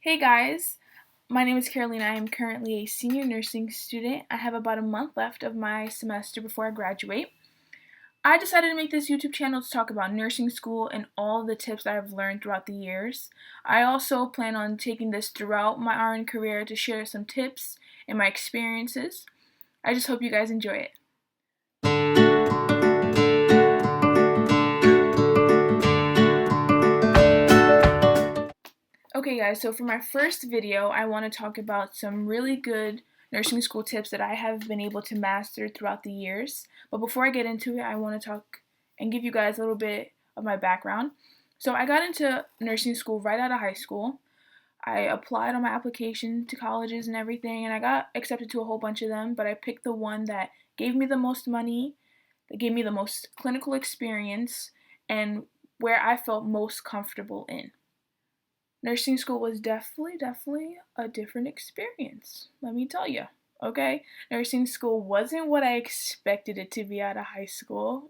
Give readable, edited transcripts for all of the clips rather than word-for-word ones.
Hey guys, my name is Carolina. I am currently a senior nursing student. I have about a month left of my semester before I graduate. I decided to make this YouTube channel to talk about nursing school and all the tips that I've learned throughout the years. I also plan on taking this throughout my RN career to share some tips and my experiences. I just hope you guys enjoy it. Okay guys, so for my first video, I want to talk about some really good nursing school tips that I have been able to master throughout the years. But before I get into it, I want to talk and give you guys a little bit of my background. So I got into nursing school right out of high school. I applied on my application to colleges and everything, and I got accepted to a whole bunch of them, but I picked the one that gave me the most money, that gave me the most clinical experience, and where I felt most comfortable in. Nursing school was definitely a different experience, let me tell you. Okay? Nursing school wasn't what I expected it to be out of high school.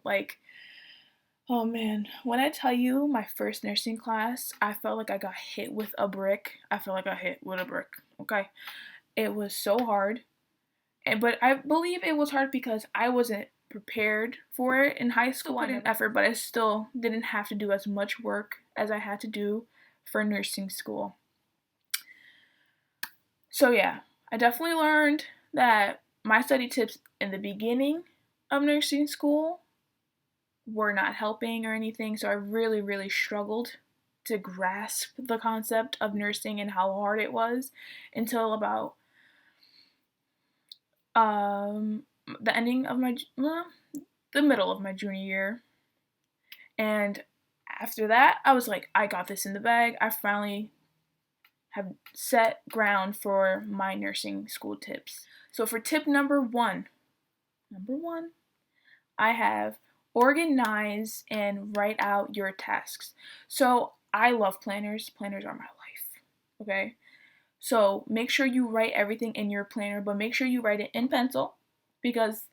Oh man, when I tell you my first nursing class, I felt like I got hit with a brick. I felt like I hit with a brick, okay? It was so hard. But I believe it was hard because I wasn't prepared for it in high school. I put in effort, but I still didn't have to do as much work as I had to do for nursing school. So yeah, I definitely learned that my study tips in the beginning of nursing school were not helping or anything, so I really struggled to grasp the concept of nursing and how hard it was until about the ending of the middle of my junior year. And after that, I was like, I got this in the bag. I finally have set ground for my nursing school tips. So for tip number one, I have organize and write out your tasks. So I love planners. Planners are my life. Okay? So make sure you write everything in your planner, but make sure you write it in pencil, because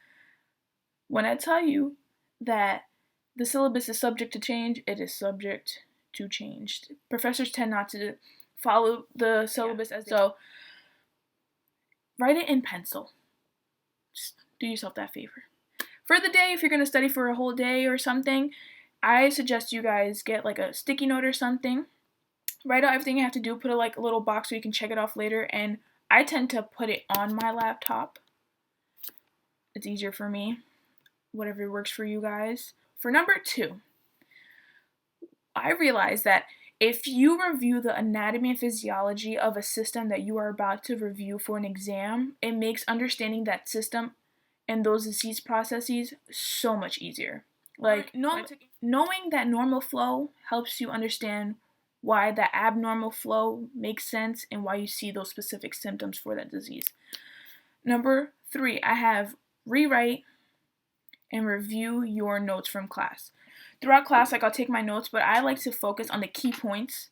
when I tell you that the syllabus is subject to change, it is subject to change. Professors tend not to follow the syllabus as so. Write it in pencil. Just do yourself that favor. For the day, if you're going to study for a whole day or something, I suggest you guys get like a sticky note or something. Write out everything you have to do, put a little box so you can check it off later, and I tend to put it on my laptop. It's easier for me. Whatever works for you guys. For number two, I realized that if you review the anatomy and physiology of a system that you are about to review for an exam, it makes understanding that system and those disease processes so much easier. Knowing that normal flow helps you understand why that abnormal flow makes sense and why you see those specific symptoms for that disease. Number three, I have rewrite and review your notes from class. Throughout class, I'll take my notes, but I like to focus on the key points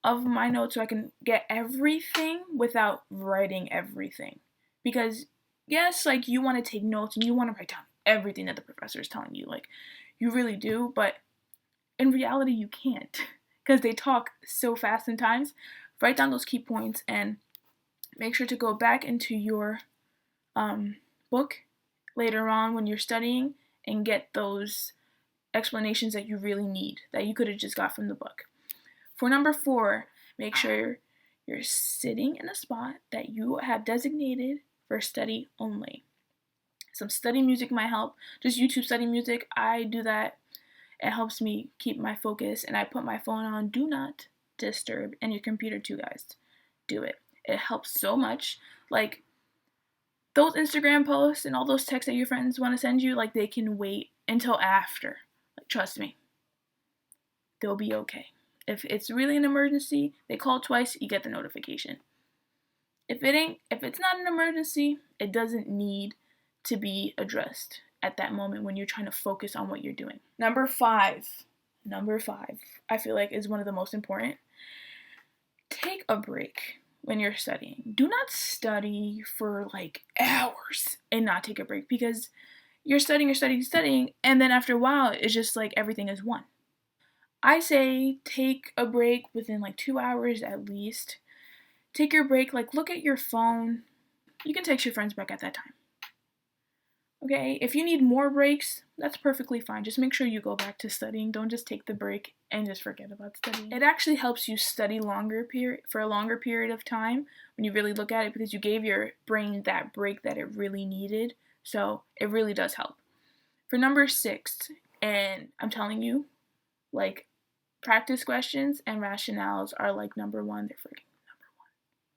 of my notes so I can get everything without writing everything. Because yes, you want to take notes and you want to write down everything that the professor is telling you. You really do, but in reality, you can't because they talk so fast sometimes. Write down those key points and make sure to go back into your book later on when you're studying and get those explanations that you really need, that you could have just got from the book. For number four, make sure you're sitting in a spot that you have designated for study only. Some study music might help. Just YouTube study music. I do that. It helps me keep my focus, and I put my phone on do not disturb, and your computer too, guys. Do it. It helps so much. Those Instagram posts and all those texts that your friends want to send you, they can wait until after. Trust me. They'll be okay. If it's really an emergency, they call twice, you get the notification. If it's not an emergency, it doesn't need to be addressed at that moment when you're trying to focus on what you're doing. Number five, I feel like is one of the most important. Take a break when you're studying. Do not study for hours and not take a break, because you're studying, and then after a while, it's just everything is one. I say take a break within 2 hours at least. take your break, like look at your phone. You can text your friends back at that time. Okay, if you need more breaks, that's perfectly fine. Just make sure you go back to studying. Don't just take the break and just forget about studying. It actually helps you study for a longer period of time when you really look at it, because you gave your brain that break that it really needed. So it really does help. For number 6, and I'm telling you, like, practice questions and rationales are like number 1. They're freaking number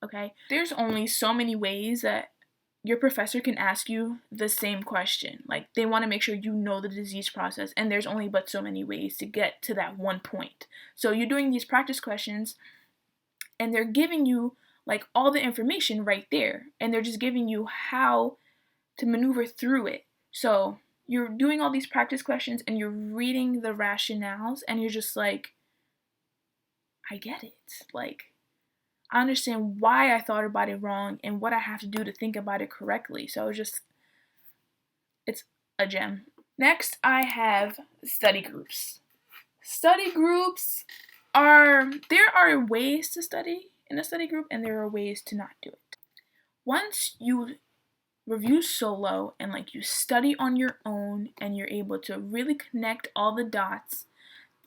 1. Okay? There's only so many ways that your professor can ask you the same question. Like, they want to make sure you know the disease process, and there's only but so many ways to get to that one point. So you're doing these practice questions, and they're giving you like all the information right there, and they're just giving you how to maneuver through it. So you're doing all these practice questions, and you're reading the rationales, and you're just like, I get it. Like, I understand why I thought about it wrong and what I have to do to think about it correctly. So it's a gem. Next, I have study groups. Study groups there are ways to study in a study group, and there are ways to not do it. Once you review solo and like you study on your own and you're able to really connect all the dots,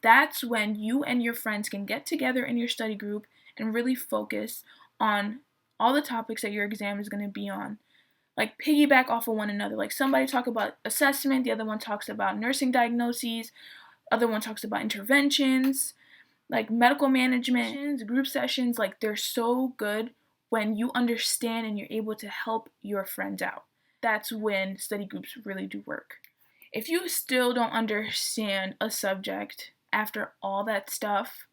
that's when you and your friends can get together in your study group and really focus on all the topics that your exam is going to be on. Like, piggyback off of one another. Like, somebody talk about assessment, the other one talks about nursing diagnoses, other one talks about interventions, like medical management, group sessions. Like, they're so good when you understand and you're able to help your friends out. That's when study groups really do work. If you still don't understand a subject after all that stuff,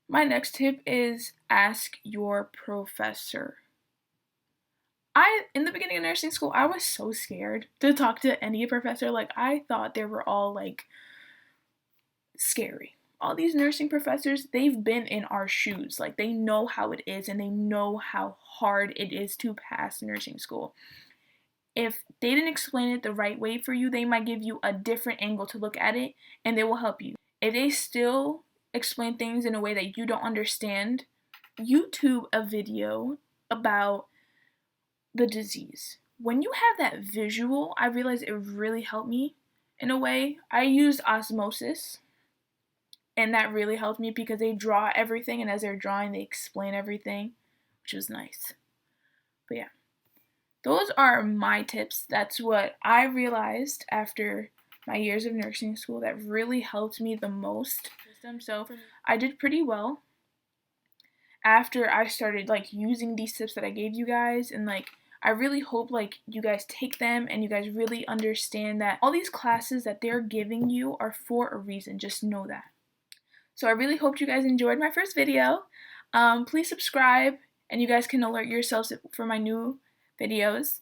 my next tip is ask your professor. In the beginning of nursing school, I was so scared to talk to any professor. Like, I thought they were all like scary. All these nursing professors, they've been in our shoes. Like, they know how it is, and they know how hard it is to pass nursing school. If they didn't explain it the right way for you, they might give you a different angle to look at it, and they will help you. If they still explain things in a way that you don't understand, YouTube a video about the disease. When you have that visual, I realized it really helped me in a way. I used osmosis, and that really helped me because they draw everything, and as they're drawing, they explain everything, which was nice. But yeah, those are my tips. That's what I realized after my years of nursing school that really helped me the most. So I did pretty well after I started like using these tips that I gave you guys, and like I really hope like you guys take them and you guys really understand that all these classes that they're giving you are for a reason. Just know that. So I really hope you guys enjoyed my first video. Please subscribe, and you guys can alert yourselves for my new videos.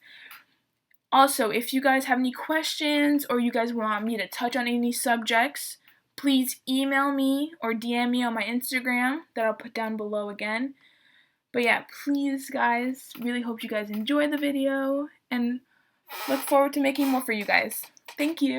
Also, if you guys have any questions or you guys want me to touch on any subjects, please email me or DM me on my Instagram that I'll put down below again. But yeah, please guys, really hope you guys enjoy the video and look forward to making more for you guys. Thank you.